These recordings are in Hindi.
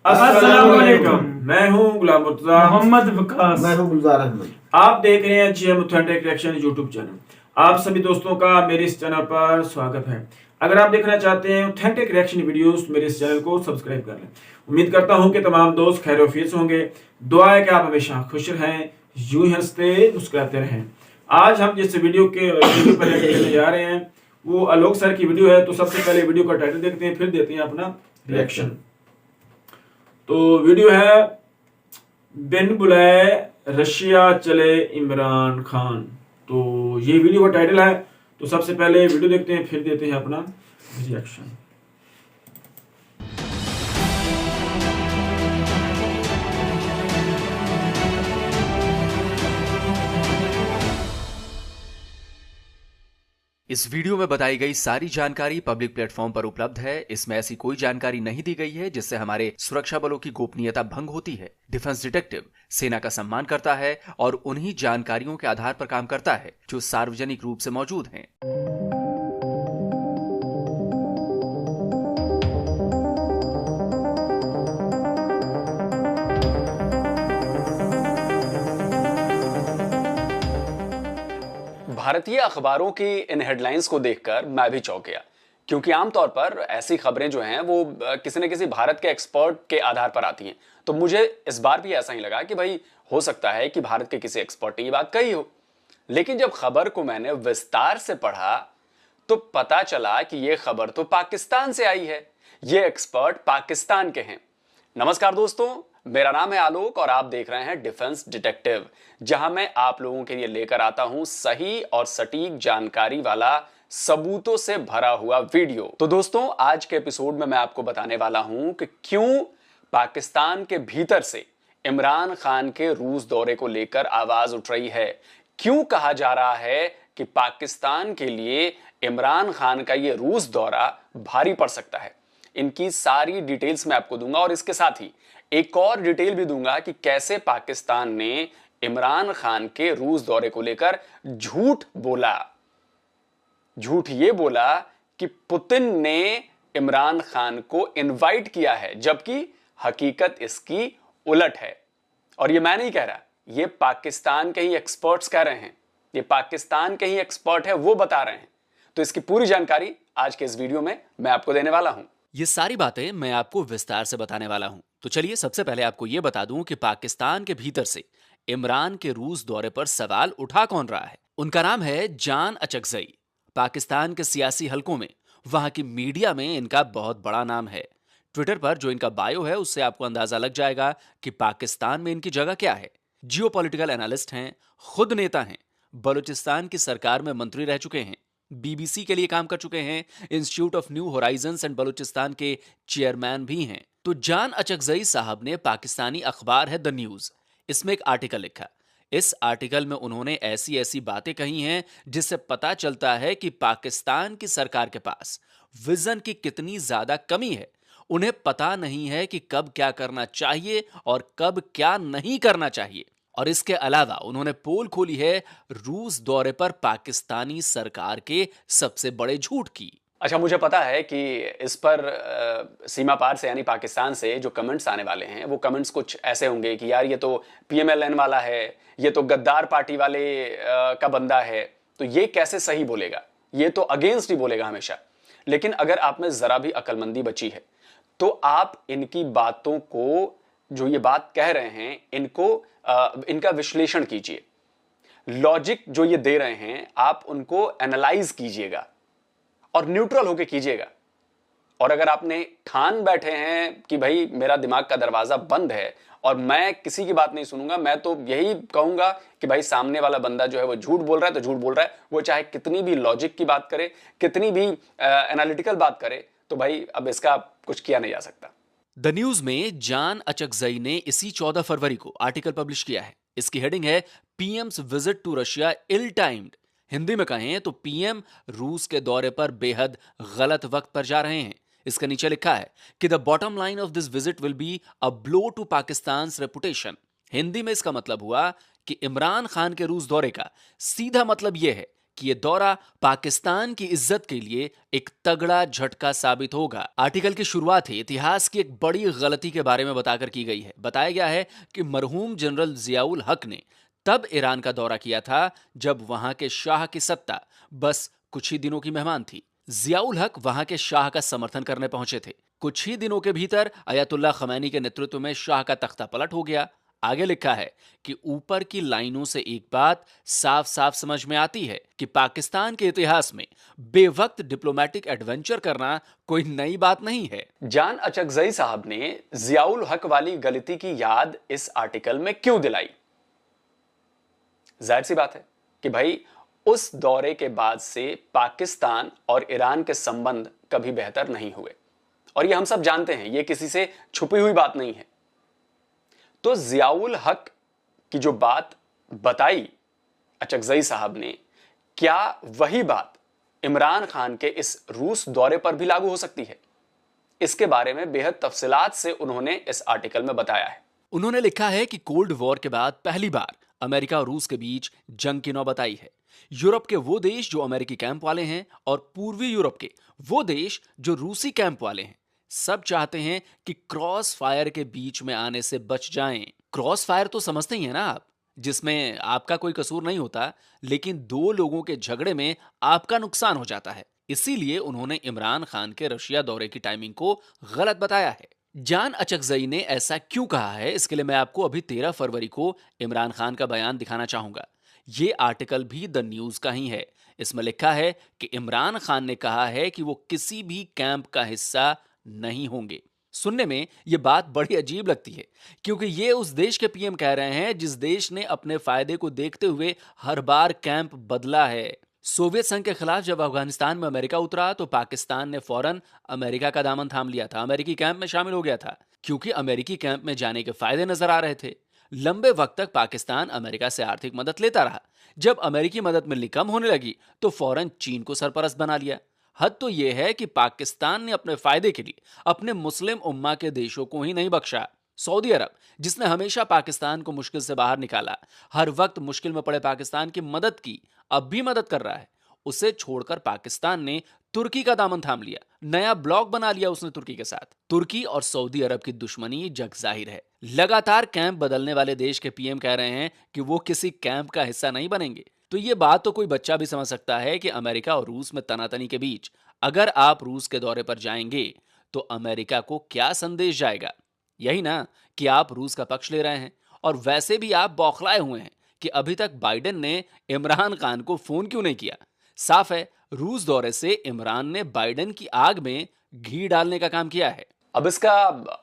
अस्सलाम वालेकुम। मैं हूं गुलाम मुर्तजा। मोहम्मद विकास। मैं हूं गुलजार अहमद। आप देख रहे हैं GM authentic reaction YouTube channel. आप सभी दोस्तों का मेरे इस चैनल पर स्वागत है। अगर आप देखना चाहते हैं ऑथेंटिक रिएक्शन वीडियोस, मेरे इस चैनल को सब्सक्राइब कर लें। उम्मीद करता हूं कि तमाम दोस्त खैर वफीयत होंगे। दुआ है कि आप हमेशा खुश रहें, यूं ही हंसते मुस्कुराते रहें। आज हम जिस वीडियो पर करने जा रहे हैं वो आलोक सर की वीडियो है। तो सबसे पहले वीडियो का टाइटल देखते हैं, फिर देते हैं अपना रिएक्शन। तो वीडियो है बिन बुलाए रशिया चले इमरान खान। तो ये वीडियो का टाइटल है। तो सबसे पहले वीडियो देखते हैं, फिर देते हैं अपना रिएक्शन। इस वीडियो में बताई गई सारी जानकारी पब्लिक प्लेटफॉर्म पर उपलब्ध है। इसमें ऐसी कोई जानकारी नहीं दी गई है जिससे हमारे सुरक्षा बलों की गोपनीयता भंग होती है। डिफेंस डिटेक्टिव सेना का सम्मान करता है और उन्हीं जानकारियों के आधार पर काम करता है जो सार्वजनिक रूप से मौजूद हैं। भारतीय अखबारों की इन हेडलाइंस को देखकर मैं भी चौंक गया, क्योंकि आमतौर पर ऐसी खबरें जो हैं वो किसी न किसी भारत के एक्सपर्ट के आधार पर आती हैं। तो मुझे इस बार भी ऐसा ही लगा कि भाई हो सकता है कि भारत के किसी एक्सपर्ट ने ये बात कही हो। लेकिन जब खबर को मैंने विस्तार से पढ़ा तो पता चला कि यह खबर तो पाकिस्तान से आई है। ये एक्सपर्ट पाकिस्तान के हैं। नमस्कार दोस्तों, मेरा नाम है आलोक और आप देख रहे हैं डिफेंस डिटेक्टिव, जहां मैं आप लोगों के लिए लेकर आता हूं सही और सटीक जानकारी वाला सबूतों से भरा हुआ वीडियो। तो दोस्तों, आज के एपिसोड में मैं आपको बताने वाला हूं कि क्यों पाकिस्तान के भीतर से इमरान खान के रूस दौरे को लेकर आवाज उठ रही है। क्यों कहा जा रहा है कि पाकिस्तान के लिए इमरान खान का यह रूस दौरा भारी पड़ सकता है। इनकी सारी डिटेल्स मैं आपको दूंगा और इसके साथ ही एक और डिटेल भी दूंगा कि कैसे पाकिस्तान ने इमरान खान के रूस दौरे को लेकर झूठ बोला। झूठ ये बोला कि पुतिन ने इमरान खान को इनवाइट किया है, जबकि हकीकत इसकी उलट है। और ये मैं नहीं कह रहा, ये पाकिस्तान के ही एक्सपर्ट्स कह रहे हैं। ये पाकिस्तान के ही एक्सपर्ट है, वो बता रहे हैं। तो इसकी पूरी जानकारी आज के इस वीडियो में मैं आपको देने वाला हूं। ये सारी बातें मैं आपको विस्तार से बताने वाला हूं। तो चलिए सबसे पहले आपको यह बता दूं कि पाकिस्तान के भीतर से इमरान के रूस दौरे पर सवाल उठा कौन रहा है। उनका नाम है जान अचकजई। पाकिस्तान के सियासी हलकों में, वहां की मीडिया में इनका बहुत बड़ा नाम है। ट्विटर पर जो इनका बायो है उससे आपको अंदाजा लग जाएगा कि पाकिस्तान में इनकी जगह क्या है। जियोपॉलिटिकल एनालिस्ट हैं, खुद नेता हैं, बलूचिस्तान की सरकार में मंत्री रह चुके हैं, बीबीसी के लिए काम कर चुके हैं, institute of new Horizons and Balochistan के चेयरमैन भी हैं। तो जान अचकजई साहब ने पाकिस्तानी अखबार है द न्यूज, इसमें एक आर्टिकल लिखा। इस आर्टिकल में उन्होंने ऐसी ऐसी बातें कही हैं जिससे पता चलता है कि पाकिस्तान की सरकार के पास विजन की कितनी ज्यादा कमी है। उन्हें पता नहीं है कि कब क्या करना चाहिए और कब क्या नहीं करना चाहिए। और इसके अलावा उन्होंने पोल खोली है रूस दौरे पर पाकिस्तानी सरकार के सबसे बड़े झूठ की। अच्छा, मुझे पता है कि इस पर सीमा पार से यानी पाकिस्तान से जो कमेंट्स आने वाले हैं वो कमेंट्स कुछ ऐसे होंगे कि यार ये तो पीएमएलएन वाला है, ये तो गद्दार पार्टी वाले का बंदा है, तो ये कैसे सही बोलेगा, ये तो अगेंस्ट ही बोलेगा हमेशा। लेकिन अगर आप में जरा भी अक्लमंदी बची है तो आप इनकी बातों को, जो ये बात कह रहे हैं, इनका विश्लेषण कीजिए। लॉजिक जो ये दे रहे हैं आप उनको एनालाइज कीजिएगा और न्यूट्रल होके कीजिएगा। और अगर आपने ठान बैठे हैं कि भाई मेरा दिमाग का दरवाजा बंद है और मैं किसी की बात नहीं सुनूंगा, मैं तो यही कहूंगा कि भाई सामने वाला बंदा जो है वो झूठ बोल रहा है तो झूठ बोल रहा है, वो चाहे कितनी भी लॉजिक की बात करे, कितनी भी एनालिटिकल बात करे, तो भाई अब इसका कुछ किया नहीं जा सकता। द न्यूज में जान अचकजई ने इसी 14 फरवरी को आर्टिकल पब्लिश किया है। इसकी हेडिंग है PM's visit to Russia ill timed. Hindi में कहें तो पीएम रूस के दौरे पर बेहद गलत वक्त पर जा रहे हैं। इसके नीचे लिखा है कि the bottom line of this visit will be a blow to Pakistan reputation. Hindi में इसका मतलब हुआ कि इमरान खान के रूस दौरे का सीधा मतलब यह है कि यह दौरा पाकिस्तान की इज्जत के लिए एक तगड़ा झटका साबित होगा। आर्टिकल की शुरुआत ही इतिहास की एक बड़ी गलती के बारे में बताकर की गई है। बताया गया है कि मरहूम जनरल जियाउल हक ने तब ईरान का दौरा किया था जब वहां के शाह की सत्ता बस कुछ ही दिनों की मेहमान थी। जियाउल हक वहां के शाह का समर्थन करने पहुंचे थे। कुछ ही दिनों के भीतर अयतुल्ला खमैनी के नेतृत्व में शाह का तख्ता पलट हो गया। आगे लिखा है कि ऊपर की लाइनों से एक बात साफ साफ समझ में आती है कि पाकिस्तान के इतिहास में बेवक्त डिप्लोमेटिक एडवेंचर करना कोई नई बात नहीं है। जान अचकजई साहब ने जियाउल हक वाली गलती की याद इस आर्टिकल में क्यों दिलाई? जाहिर सी बात है कि भाई उस दौरे के बाद से पाकिस्तान और ईरान के संबंध कभी बेहतर नहीं हुए, और ये हम सब जानते हैं, ये किसी से छुपी हुई बात नहीं है। तो जियाउल हक की जो बात बताई अचकजई साहब ने, क्या वही बात इमरान खान के इस रूस दौरे पर भी लागू हो सकती है? इसके बारे में बेहद तफसीलात से उन्होंने इस आर्टिकल में बताया है। उन्होंने लिखा है कि कोल्ड वॉर के बाद पहली बार अमेरिका और रूस के बीच जंग की नौबत आई है। यूरोप के वो देश जो अमेरिकी कैंप वाले हैं और पूर्वी यूरोप के वो देश जो रूसी कैंप वाले हैं, सब चाहते हैं कि क्रॉस फायर के बीच में आने से बच जाएं। क्रॉस फायर तो समझते ही हैं ना आप, जिसमें आपका कोई कसूर नहीं होता, लेकिन दो लोगों के झगड़े में आपका नुकसान हो जाता है। इसीलिए उन्होंने इमरान खान के रशिया दौरे की टाइमिंग को गलत बताया है। जान अचकजई ने ऐसा क्यों कहा है, इसके लिए मैं आपको अभी 13 फरवरी को इमरान खान का बयान दिखाना चाहूंगा। ये आर्टिकल भी द न्यूज का ही है। इसमें लिखा है कि इमरान खान ने कहा है कि वो किसी भी कैंप का हिस्सा नहीं होंगे। सुनने में यह बात बड़ी अजीब लगती है, क्योंकि ये उस देश के पीएम कह रहे हैं जिस देश ने अपने फायदे को देखते हुए हर बार कैंप बदला है। सोवियत संघ के खिलाफ जब अफगानिस्तान में अमेरिका उतरा तो पाकिस्तान ने फौरन अमेरिका का दामन थाम लिया था, अमेरिकी कैंप में शामिल हो गया था, क्योंकि अमेरिकी कैंप में जाने के फायदे नजर आ रहे थे। लंबे वक्त तक पाकिस्तान अमेरिका से आर्थिक मदद लेता रहा। जब अमेरिकी मदद मिलनी कम होने लगी तो फौरन चीन को सरपरस्त बना लिया। हद तो यह है कि पाकिस्तान ने अपने फायदे के लिए अपने मुस्लिम उम्मा के देशों को ही नहीं बख्शा। सऊदी अरब, जिसने हमेशा पाकिस्तान को मुश्किल से बाहर निकाला, हर वक्त मुश्किल में पड़े पाकिस्तान की मदद की, अब भी मदद कर रहा है, उसे छोड़कर पाकिस्तान ने तुर्की का दामन थाम लिया, नया ब्लॉक बना लिया उसने तुर्की के साथ। तुर्की और सऊदी अरब की दुश्मनी जग जाहिर है। लगातार कैंप बदलने वाले देश के पीएम कह रहे हैं कि वो किसी कैंप का हिस्सा नहीं बनेंगे। तो ये बात तो कोई बच्चा भी समझ सकता है कि अमेरिका और रूस में तनातनी के बीच अगर आप रूस के दौरे पर जाएंगे तो अमेरिका को क्या संदेश जाएगा? यही ना कि आप रूस का पक्ष ले रहे हैं, और वैसे भी आप बौखलाए हुए हैं कि अभी तक बाइडेन ने इमरान खान को फोन क्यों नहीं किया। साफ है, रूस दौरे से इमरान ने बाइडेन की आग में घी डालने का काम किया है। अब इसका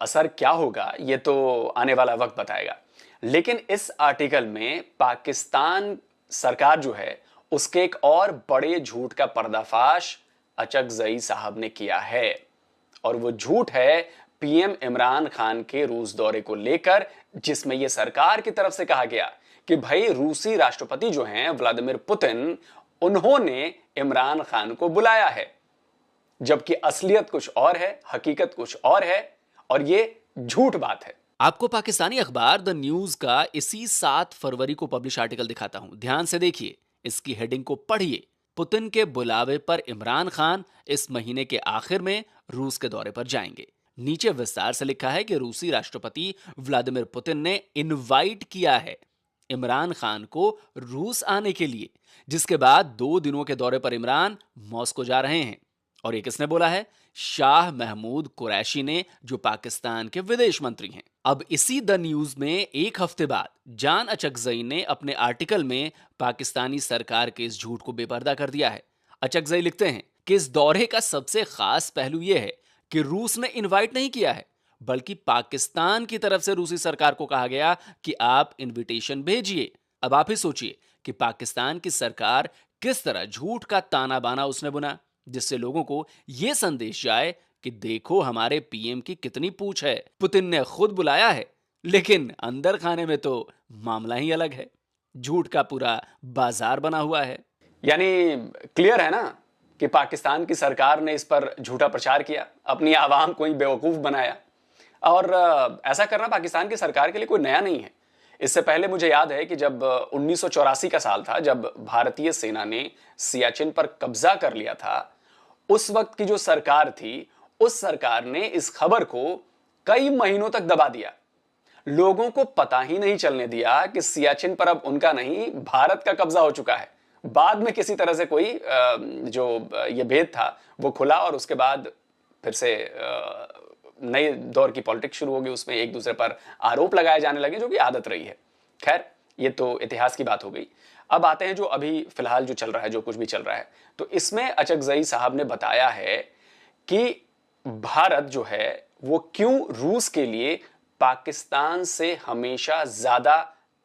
असर क्या होगा ये तो आने वाला वक्त बताएगा, लेकिन इस आर्टिकल में पाकिस्तान सरकार जो है उसके एक और बड़े झूठ का पर्दाफाश अचकजई साहब ने किया है, और वो झूठ है पीएम इमरान खान के रूस दौरे को लेकर, जिसमें यह सरकार की तरफ से कहा गया कि भाई रूसी राष्ट्रपति जो हैं व्लादिमीर पुतिन, उन्होंने इमरान खान को बुलाया है, जबकि असलियत कुछ और है, हकीकत कुछ और है, और ये झूठ बात है। आपको पाकिस्तानी अखबार द न्यूज का इसी 7 फरवरी को पब्लिश आर्टिकल दिखाता हूं, ध्यान से देखिए, इसकी हेडिंग को पढ़िए। पुतिन के बुलावे पर इमरान खान इस महीने के आखिर में रूस के दौरे पर जाएंगे। नीचे विस्तार से लिखा है कि रूसी राष्ट्रपति व्लादिमीर पुतिन ने इनवाइट किया है इमरान खान को रूस आने के लिए, जिसके बाद 2 दिनों के दौरे पर इमरान मॉस्को जा रहे हैं। और ये किसने बोला है? शाह महमूद कुरैशी ने, जो पाकिस्तान के विदेश मंत्री हैं। अब इसी द न्यूज में एक हफ्ते बाद जान अचकजई ने अपने आर्टिकल में पाकिस्तानी सरकार के इस झूठ को बेपर्दा कर दिया है। अचकजई लिखते हैं कि इस दौरे का सबसे खास पहलू यह है कि रूस ने इनवाइट नहीं किया है, बल्कि पाकिस्तान की तरफ से रूसी सरकार को कहा गया कि आप इनविटेशन भेजिए। अब आप ही सोचिए कि पाकिस्तान की सरकार किस तरह झूठ का ताना बाना उसने बुना, जिससे लोगों को यह संदेश जाए कि देखो हमारे पीएम की कितनी पूछ है, पुतिन ने खुद बुलाया है, लेकिन अंदर खाने में तो मामला ही अलग है। झूठ का पूरा बाजार बना हुआ है। यानी क्लियर है ना कि पाकिस्तान की सरकार ने इस पर झूठा प्रचार किया, अपनी आवाम को ही बेवकूफ बनाया, और ऐसा करना पाकिस्तान की सरकार के लिए कोई नया नहीं है। इससे पहले मुझे याद है कि जब 1984 का साल था, जब भारतीय सेना ने सियाचिन पर कब्जा कर लिया था, उस वक्त की जो सरकार थी, उस सरकार ने इस खबर को कई महीनों तक दबा दिया। लोगों को पता ही नहीं चलने दिया कि सियाचिन पर अब उनका नहीं, भारत का कब्जा हो चुका है। बाद में किसी तरह से कोई जो ये भेद था वो खुला और उसके बाद फिर से नए दौर की पॉलिटिक्स शुरू हो गई, उसमें एक दूसरे पर आरोप लगाए जाने लगे, जो कि आदत रही है। खैर, ये तो इतिहास की बात हो गई। अब आते हैं जो अभी फिलहाल जो चल रहा है, जो कुछ भी चल रहा है। तो इसमें अचकजई साहब ने बताया है कि भारत जो है वो क्यों रूस के लिए पाकिस्तान से हमेशा ज्यादा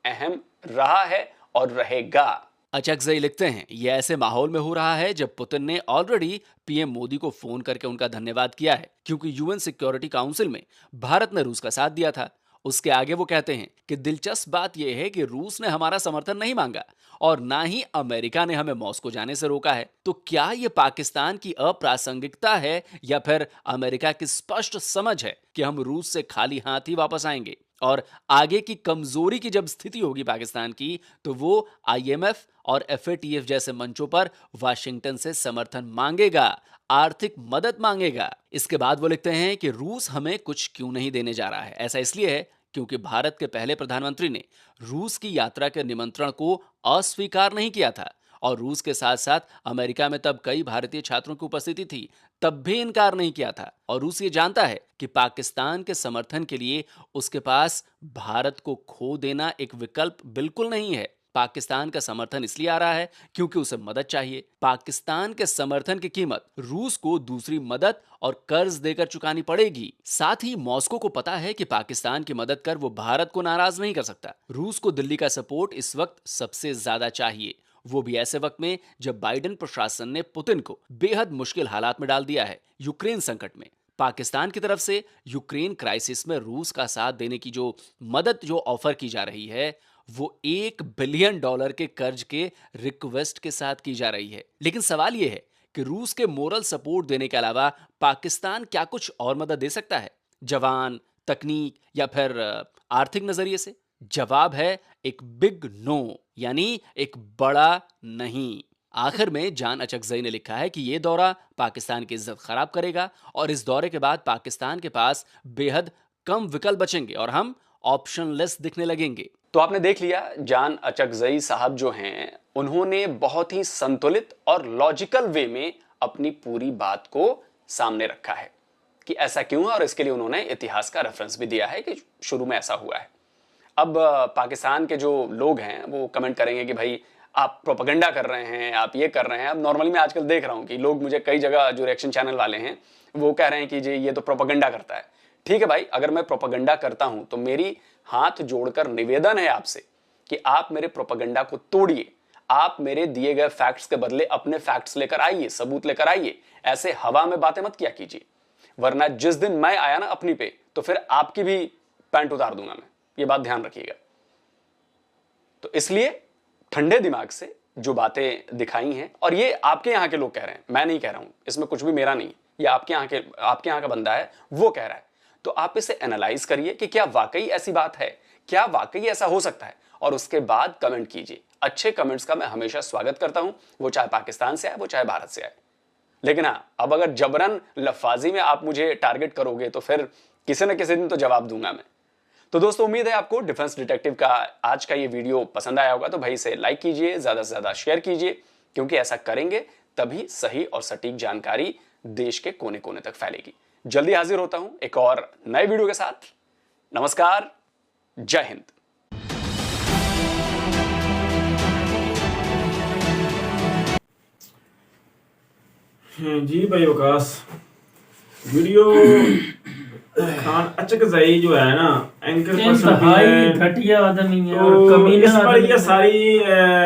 अहम रहा है और रहेगा। अचकजई लिखते हैं, यह ऐसे माहौल में हो रहा है जब पुतिन ने ऑलरेडी पीएम मोदी को फोन करके उनका धन्यवाद किया है, क्योंकि यूएन सिक्योरिटी काउंसिल में भारत ने रूस का साथ दिया था। उसके आगे वो कहते हैं कि दिलचस्प बात यह है कि रूस ने हमारा समर्थन नहीं मांगा और ना ही अमेरिका ने हमें मॉस्को जाने से रोका है। तो क्या यह पाकिस्तान की अप्रासंगिकता है या फिर अमेरिका की स्पष्ट समझ है कि हम रूस से खाली हाथ ही वापस आएंगे और आगे की कमजोरी की जब स्थिति होगी पाकिस्तान की, तो वो आईएमएफ और एफएटीएफ जैसे मंचों पर वाशिंगटन से समर्थन मांगेगा, आर्थिक मदद मांगेगा। इसके बाद वो लिखते हैं कि रूस हमें कुछ क्यों नहीं देने जा रहा है। ऐसा इसलिए है क्योंकि भारत के पहले प्रधानमंत्री ने रूस की यात्रा के निमंत्रण को अस्वीकार नहीं किया था और रूस के साथ साथ अमेरिका में तब कई भारतीय छात्रों की उपस्थिति थी, तब भी इनकार नहीं किया था। और रूस ये जानता है कि पाकिस्तान के समर्थन के लिए उसके पास भारत को खो देना एक विकल्प बिल्कुल नहीं है। पाकिस्तान का समर्थन इसलिए आ रहा है क्योंकि उसे मदद चाहिए। पाकिस्तान के समर्थन की कीमत रूस को दूसरी मदद और कर्ज देकर चुकानी पड़ेगी। साथ ही मॉस्को को पता है कि पाकिस्तान की मदद कर वो भारत को नाराज नहीं कर सकता। रूस को दिल्ली का सपोर्ट इस वक्त सबसे ज्यादा चाहिए, वो भी ऐसे वक्त में जब बाइडेन प्रशासन ने पुतिन को बेहद मुश्किल हालात में डाल दिया है। यूक्रेन संकट में पाकिस्तान की तरफ से यूक्रेन क्राइसिस में रूस का साथ देने की जो मदद जो ऑफर की जा रही है, वो $1 बिलियन के कर्ज के रिक्वेस्ट के साथ की जा रही है। लेकिन सवाल यह है कि रूस के मोरल सपोर्ट देने के अलावा पाकिस्तान क्या कुछ और मदद दे सकता है, जवान, तकनीक या फिर आर्थिक नजरिए से? जवाब है एक बिग नो, यानी एक बड़ा नहीं। आखिर में जान अचकजई ने लिखा है कि यह दौरा पाकिस्तान की इज्जत खराब करेगा और इस दौरे के बाद पाकिस्तान के पास बेहद कम विकल्प बचेंगे और हम ऑप्शनलेस दिखने लगेंगे। तो आपने देख लिया, जान अचकजई साहब जो हैं, उन्होंने बहुत ही संतुलित और लॉजिकल वे में अपनी पूरी बात को सामने रखा है कि ऐसा क्यों है और इसके लिए उन्होंने इतिहास का रेफरेंस भी दिया है कि शुरू में ऐसा हुआ है। अब पाकिस्तान के जो लोग हैं वो कमेंट करेंगे कि भाई आप प्रोपेगेंडा कर रहे हैं, आप ये कर रहे हैं। अब नॉर्मली मैं आजकल देख रहा हूं कि लोग, मुझे कई जगह जो रिएक्शन चैनल वाले हैं वो कह रहे हैं कि जी ये तो प्रोपेगेंडा करता है। ठीक है भाई, अगर मैं प्रोपेगेंडा करता हूं तो मेरी हाथ जोड़कर निवेदन है आपसे कि आप मेरे प्रोपेगेंडा को तोड़िए, आप मेरे दिए गए फैक्ट्स के बदले अपने फैक्ट्स लेकर आइए, सबूत लेकर आइए। ऐसे हवा में बातें मत किया कीजिए, वरना जिस दिन मैं आया ना अपनी पे, तो फिर आपकी भी पैंट उतार दूंगा मैं। ये बात ध्यान रखिएगा। तो इसलिए ठंडे दिमाग से जो बातें दिखाई हैं, और ये आपके यहां के लोग कह रहे हैं, मैं नहीं कह रहा हूं, इसमें कुछ भी मेरा नहीं, ये आपके यहां का बंदा है वो कह रहा है। तो आप इसे एनालाइज करिए कि क्या वाकई ऐसी बात है, क्या वाकई ऐसा हो सकता है, और उसके बाद कमेंट कीजिए। अच्छे कमेंट्स का मैं हमेशा स्वागत करता हूं, वो चाहे पाकिस्तान से आए, वो चाहे भारत से आए। लेकिन हाँ, अब अगर जबरन लफाजी में आप मुझे टारगेट करोगे तो फिर किसी न किसी दिन तो जवाब दूंगा मैं। तो दोस्तों, उम्मीद है आपको डिफेंस डिटेक्टिव का आज का ये वीडियो पसंद आया होगा। तो भाई इसे लाइक कीजिए, ज्यादा से ज्यादा शेयर कीजिए, क्योंकि ऐसा करेंगे तभी सही और सटीक जानकारी देश के कोने कोने तक फैलेगी। जल्दी हाजिर होता हूं एक और नए वीडियो के साथ। नमस्कार, जय हिंद। जी भाई वकास, वीडियो खान अचकजई जो है ना, एंकर पर्सन है, घटिया आदमी है तो और कमीना इस पर आदमी ये है। सारी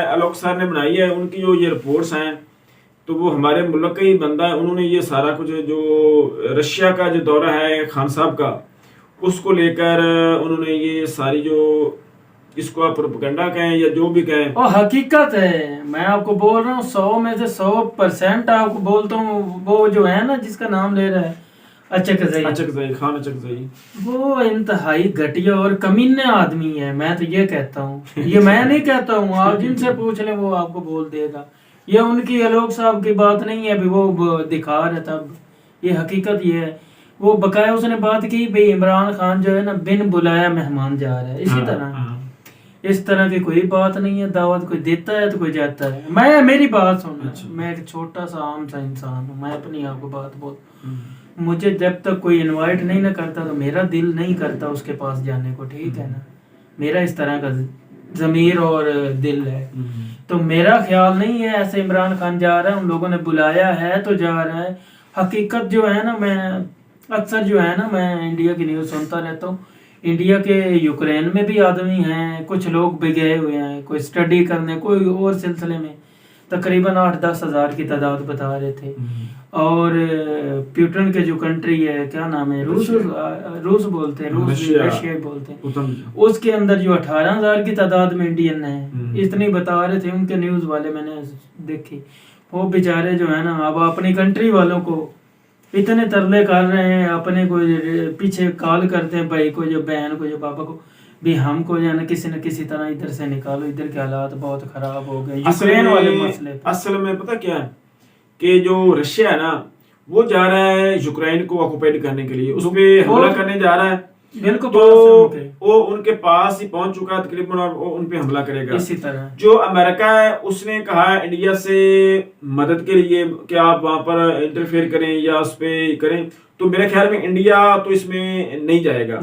आलोक सर ने बनाई है। उनकी जो ये रिपोर्ट्स हैं, तो वो हमारे मुल्क का ही बंदा है। उन्होंने ये सारा कुछ जो रशिया का जो दौरा है खान साहब का, उसको लेकर उन्होंने ये सारी जो इसको आप प्रोपेगेंडा कहें या जो भी कहें, और हकीकत है। मैं आपको बोल रहा हूँ 100 में से 100% आपको बोलता हूँ, वो जो है ना जिसका नाम ले रहा है, अचकजई, खान अचकजई। वो इंतहाई घटिया और कमीने आदमी है, मैं तो ये कहता हूँ। ये मैं नहीं कहता हूँ, आप जिनसे पूछ ले वो आपको बोल देगा। ये उनकी आलोक साहब की बात नहीं है, अभी वो दिखा रहे तब, ये हकीकत ये है। वो बकाया उसने बात की भाई इमरान खान जो है ना बिन बुलाया मेहमान जा रहा है, इसी तरह इस तरह की कोई बात नहीं है। दावत कोई देता है तो कोई जाता है। मैं मेरी बात सुन, मैं एक छोटा सा आम सा इंसान हूँ, मैं अपनी आपको बात बोल, मुझे जब तक कोई इनवाइट नहीं ना करता तो मेरा दिल नहीं करता उसके पास जाने को, ठीक है ना। मेरा इस तरह का जमीर और दिल है, तो मेरा ख्याल नहीं है ऐसे इमरान खान जा रहा है, उन लोगों ने बुलाया है तो जा रहा है। हकीकत जो है ना, मैं अक्सर जो है ना मैं इंडिया की न्यूज़ सुनता रहता हूँ। इंडिया के यूक्रेन में भी आदमी हैं, कुछ लोग भी गए हुए हैं, कोई स्टडी करने कोई और सिलसिले में। तकरीबन 8-10 हज़ार की तादाद बता रहे थे। और प्यूटन के जो कंट्री है, क्या नाम है, रूस बोलते हैं, रशिया बोलते हैं, उसके अंदर जो 18,000 की तादाद में इंडियन है, इतनी बता रहे थे उनके न्यूज़ वाले, मैंने देखी। वो बेचारे जो है ना अब अपनी कंट्री वालों को इतने तरले कर रहे हैं, अपने को पीछे कॉल करते हैं, भाई को, जो बहन को, जो पापा को, भी हमको जो है ना किसी न किसी तरह इधर से निकालो, इधर के हालात बहुत खराब हो गए यूक्रेन वाले मसले। असल में पता क्या है कि जो रशिया है ना वो जा रहा है यूक्रेन को ऑक्युपाइड करने के लिए, उस पे हमला करने जा रहा है। बिल्कुल, तो वो उनके पास ही पहुंच चुका है तकरीबन, और वो उन पे हमला करेगा। इसी तरह जो अमेरिका है उसने कहा है इंडिया से मदद के लिए कि आप वहां पर इंटरफेयर करें या उस पे करें, तो मेरे ख्याल में इंडिया तो इसमें नहीं जाएगा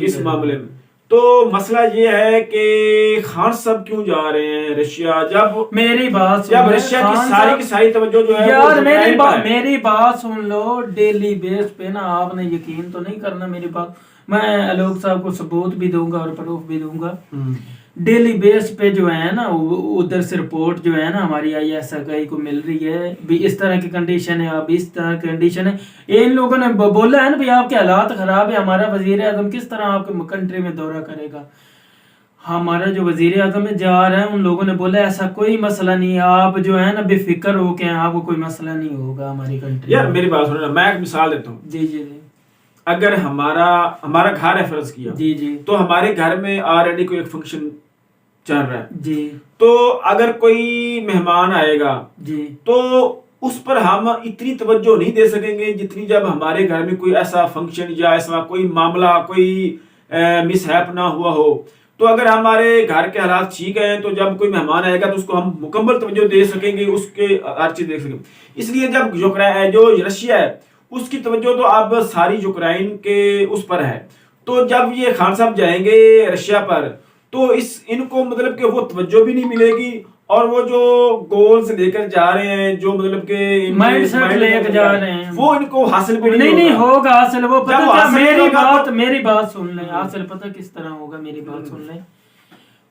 इस मामले में। तो मसला ये है कि खान साहब क्यों जा रहे हैं रशिया, जब मेरी बात जब रशिया की सारी तवज्जो जो है यार मेरी बात सुन लो। डेली बेस पे ना, आपने यकीन तो नहीं करना मेरी बात, मैं आलोक साहब को सबूत भी दूंगा और प्रूफ भी दूंगा। डेली बेस पे जो है ना उधर से रिपोर्ट जो है ना हमारी ISI को मिल रही है भी इस तरह की कंडीशन है, अब इस तरह की कंडीशन है। इन लोगों ने बोला है ना भाई आपके हालात खराब है, हमारा वजीर आजम किस तरह आपके कंट्री में दौरा करेगा। हमारा जो वजीर आजम जा रहा है, उन लोगों ने बोला ऐसा कोई मसला नहीं है, आप जो है ना बेफिक्र हो के आपको कोई मसला नहीं होगा हमारी कंट्री। यार मेरी बात सुनो ना, मैं एक मिसाल देता हूँ। जी जी जी। अगर हमारा घर है फर्ज किया, जी जी, तो हमारे घर में ऑलरेडी कोई एक फंक्शन चल रहा है जी, तो अगर कोई मेहमान आएगा जी, तो उस पर हम इतनी तवज्जो नहीं दे सकेंगे जितनी जब हमारे घर में कोई ऐसा फंक्शन या ऐसा कोई मामला, कोई मिसहैप ना हुआ हो। तो अगर हमारे घर के हालात ठीक हैं तो जब कोई मेहमान आएगा तो उसको हम मुकम्मल तवज्जो दे सकेंगे, उसके हर चीज देख सकेंगे। इसलिए जब जो रशिया है उसकी तवज्जो तो अब सारी यूक्रेन के उस पर है। तो जब ये खान साहब जाएंगे रशिया पर तो इनको मतलब कि वो तवज्जो भी नहीं मिलेगी, और वो जो गोल्स लेकर जा रहे हैं, जो मतलब के माइंडसेट लेकर जा रहे हैं, वो इनको हासिल भी नहीं होगा हासिल। वो पता क्या, मेरी बात सुन ले, हासिल पता किस तरह होगा, मेरी बात सुन ले।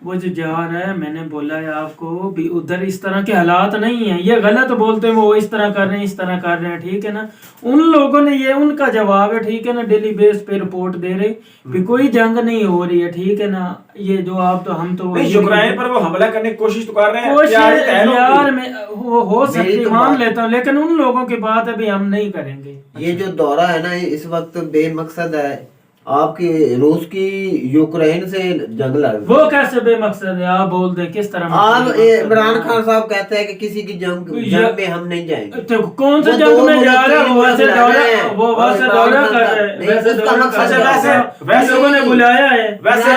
वो जो जा रहा है, मैंने बोला है आपको भी उधर इस तरह के हालात नहीं है, ये गलत बोलते हैं, वो इस तरह कर रहे हैं, इस तरह कर रहे हैं, ठीक है ना। उन लोगों ने, ये उनका जवाब है, ठीक है ना, डेली बेस पे रिपोर्ट दे रहे भी कोई जंग नहीं हो रही है, ठीक है ना। ये जो आप तो हम तो यूक्रेन पर वो हमला करने की कोशिश तो कर रहे हैं, यार मैं वो हो सकती मान लेता हूँ, लेकिन उन लोगों की बात है भी हम नहीं करेंगे। ये जो दौरा है ना इस वक्त बेमकसद है। आपकी रूस की यूक्रेन से जंग लड़, वो कैसे बेमकसद है, आप बोल दें किस तरह। आप इमरान खान साहब कहते हैं कि किसी की जंग में हम नहीं जाएंगे, तो कौन से जंग में जा रहा है, वो वैसे दौरा कर रहे हैं, वैसे लोगों ने बुलाया है, वैसे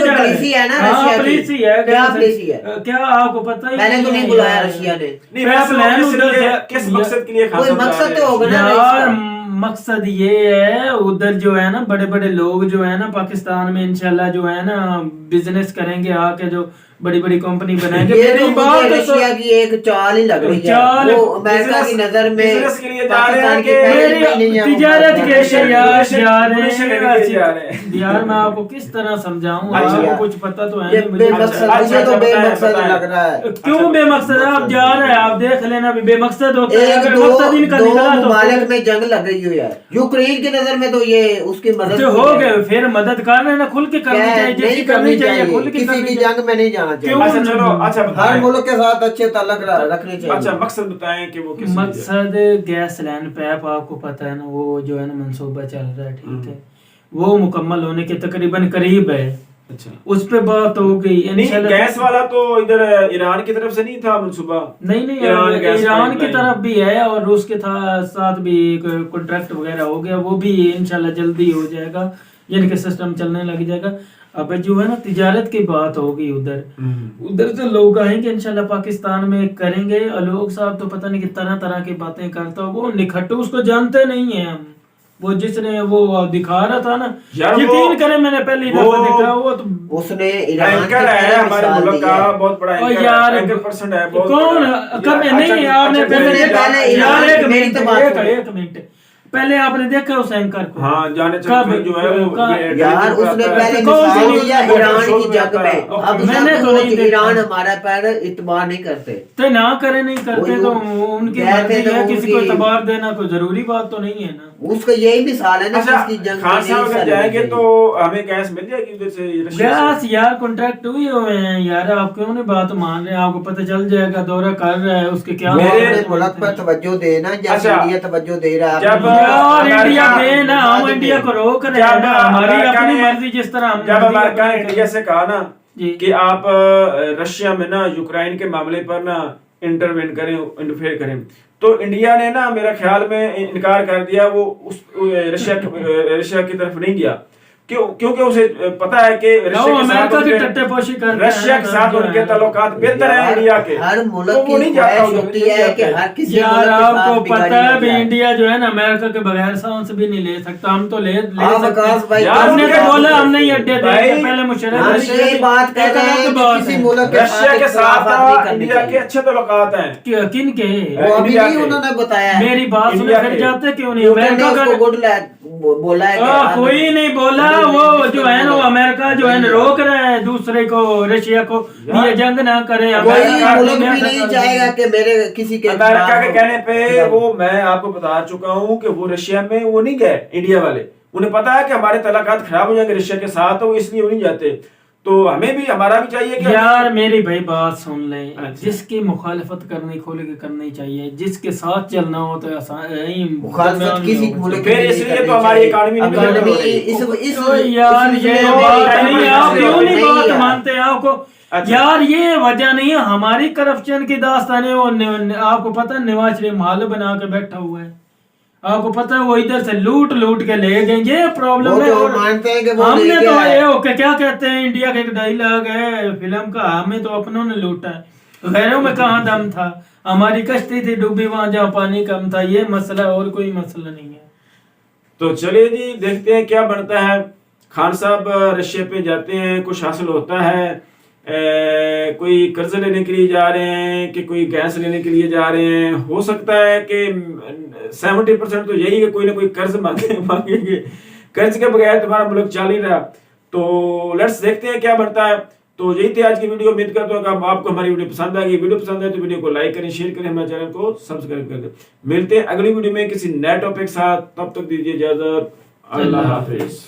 पुलिसी है ना, रशिया पुलिसी है, क्या पुलिसी है, क्या आपको पता ही मैंने तो नहीं बुलाया रशिया ने। किस मकसद के लिए, कोई मकसद तो होगा ना। मकसद ये है, उधर जो है ना बड़े बड़े लोग जो है ना पाकिस्तान में इंशाल्लाह जो है ना बिजनेस करेंगे, आके जो बड़ी बड़ी कंपनी बनाएंगे। ये तो मुझे रशिया की एक चाल ही लग रही है, वो अमेरिका की नजर में पाकिस्तान की तिजारत के यार मैं आपको किस तरह समझाऊं, आपको कुछ पता तो है नहीं। मुझे तो बेमकसद लग रहा है। क्यों बेमकसद? आप जा रहे हैं, आप देख लेना भी बेमकसद होता है। अगर मकसद इनका निकला तो ममालिक में जंग लग रही हो यार, यूक्रेन की नजर में तो ये उसकी मदद हो गए, फिर मदद कर रहे ना, खुल के करनी चाहिए, नहीं करनी चाहिए, किसी की जंग में नहीं जाना जाना चाहिए। क्यों? अच्छा चलो, अच्छा हर बताएं। मुल्क के साथ अच्छे ताल्लुक रखने चाहिए। अच्छा मकसद बताएं कि वो किस लिए? मकसद गैस लाइन पाइप आपको पता है ना, वो जो है ना मंसूबा चल रहा है, ठीक है, वो मुकम्मल होने के तकरीबन करीब है। अच्छा उस पे बात हो गई नहीं, इंशाल्लाह। गैस वाला तो इधर ईरान की तरफ से नहीं था मंसूबा? नहीं नहीं, ईरान गैस ईरान की पाइपलाइन। तरफ भी है और रूस के साथ भी कॉन्ट्रैक्ट वगैरह हो गया, वो भी इंशाल्लाह जल्दी हो जाएगा, यानी कि सिस्टम चलने लग जाएगा। अब जो है ना तिजारत की बात होगी उधर से लोग आएंगे इंशाल्लाह पाकिस्तान में करेंगे। और लोग साहब तो पता नहीं कि तरह तरह की बातें करता हो, वो निखट्टू उसको जानते नहीं है हम। वो जिसने वो दिखा रहा था ना, यार यकीन करें मैंने पहली दफा देखा, वो तो उसने ईरान एंकर की है पहले हमारे मिसाल मुल्क दी का, है। बहुत बड़ा और एंकर यार एंकर पर्सन है, बहुत कौन बड़ा। कब यार, नहीं अच्छा, आपने अच्छा, पहले अच्छा, पहले यार ईरान एक मेरी मिनट तो बात सुनो। एक मिनट पहले आपने देखा उस एंकर को? हाँ जाने कब? जो है वो यार उसने पहले कौन सी मिसाल न्यूज़ दिया में ईरान शो की में जंग आता है। में। अब मैंने सब तो नहीं लोग देखा। ईरान हमारा पैर इतबार नहीं करते। तो ना करे नहीं करते वो तो उनकी कहते मर्जी तो है, किसी को उनकी- तबार देना कोई जरूरी बात तो नहीं है ना। उसका यही मिसाल है ना, अच्छा किसकी जंग खान में साहब नहीं अगर हिस्सा जाएंगे लेना तो चाहिए। हमें गैस मिल जाएगी उधर से, रशिया गैस से? यार कॉन्ट्रैक्ट हुए हुए हैं यार, आप क्यों नहीं बात मान रहे हैं? आपको पता चल जाएगा, दौरा कर रहा है उसके क्या वो मेरे- अपने मुल्क पर तवज्जो देना, जब अच्छा, इंडिया तवज्जो दे रहा है जब अपने मुल्क यार पर। इंडिया अमेरिका- दे ना, हम इंडिया को रोक रहे हैं ना, हमारी अमेरिका अपनी ने- मर्जी जिस तरह हम जब मर्जी अमेरिका ने अपनी इंडिया से कहा ना जी। कि आप रशिया में ना यूक्रेन के मामले पर ना इंटरवेन करें, इंटरफेयर करें, तो इंडिया ने ना मेरा ख्याल में इनकार कर दिया। वो उस रशिया की तरफ नहीं गया, क्यों? क्योंकि उसे पता है कि रशिया के साथ अमेरिका की उनके- टट्टेपोशी करते हैं रशिया के ना, साथ जो उनके है। ताल्लुकात बेहतर है यार, इंडिया के। हर तो मुल्क वो की नहीं जाता ख्वाहिश उधर, होती नहीं है कि जाता हर किसी यार मुल्क के आपको साथ पता बिगाड़ी है ना भी जाए। इंडिया जो है ना अमेरिका के बगैर सांस भी नहीं ले सकता, हम तो ले आप सकते आकाश भाई, हैं। यार, हमने उनके- तो बोला हम नहीं अड्डे भाई, देंगे, पहले मुशर्रफ हम रशिया ये की- बात कर एक रहे हैं अलग कि बात किसी है। मुल्क के रशिया के इख्तिलाफात साथ नहीं करने इंडिया के चाहिए। अच्छे ताल्लुकात हैं। किन के? वो अभी इंडिया नहीं के। उन्होंने बताया है। मेरी बात सुने, इंडिया फिर के। जाते क्यों नहीं? पुतिन ने अमेरिका का उसको बोला है कि कोई नहीं बोला, वो जो है ना वो अमेरिका जो है ना रोक रहा है दूसरे को, रशिया को, यार, ये जंग ना करे। कोई अमेरिका मुल्क दुनिया भी से नहीं कर चाहेगा देगी। कि मेरे किसी के अमेरिका के खिलाफ कहने पे हो। वो मैं आपको बता चुका हूँ कि वो रशिया में वो नहीं गए इंडिया वाले। उन्हें पता है कि हमारे ताल्लुकात खराब हो जाएंगे रशिया के साथ, तो इसलिए वो नहीं जाते। तो हमें भी, हमारा भी चाहिए कि यार मेरी भाई बात सुन ले, अच्छा। जिसकी मुखालफत करनी खोल के करनी चाहिए, जिसके साथ चलना हो तो मुखालफत किसी मुल्क फिर की नहीं इसलिए करनी तो हमारी चाहिए। इकानमी नहीं इकानमी डेवलप हो रही। इस यार इस- ये इसमें बात नहीं नहीं, है। आप क्यों नहीं बात है। मानते? आपको अच्छा। यार ये वजह नहीं है, हमारी करप्शन की दास्तान है। आपको पता है नवाज शरीफ माल बना के बैठा हुआ है, आपको पता है वो इधर से लूट लूट के ले गए, ये प्रॉब्लम वो है। तो और मानते हैं कि वो हमने ले तो गया है। ये ओके क्या कहते हैं, इंडिया का एक डायलॉग है फिल्म का, हमें तो अपनों ने लूटा है, गैरों में कहाँ दम था, हमारी कश्ती थी डूबी वहां जहाँ पानी कम था। ये मसला और कोई मसला नहीं है। तो चलिए जी, देखते हैं क्या बनता है। खान साहब रशिया पे जाते हैं, कुछ हासिल होता है, कोई कर्ज लेने के लिए जा रहे हैं कि कोई गैस लेने के लिए जा रहे हैं। हो सकता है कि 70% तो यही है, कोई ना कोई कर्ज मांगेंगे। कर्ज के बगैर तुम्हारा मुल्क चल नहीं रहा। तो लेट्स देखते हैं क्या बनता है। तो यही थी आज की वीडियो। उम्मीद करता हूँ कि आपको हमारी वीडियो पसंद आएगी। वीडियो पसंद आए तो वीडियो को लाइक करें, शेयर करें, हमारे चैनल को सब्सक्राइब कर दें। मिलते हैं अगली वीडियो में किसी नए टॉपिक के साथ, तब तक दीजिए इजाजत। अल्लाह हाफिज।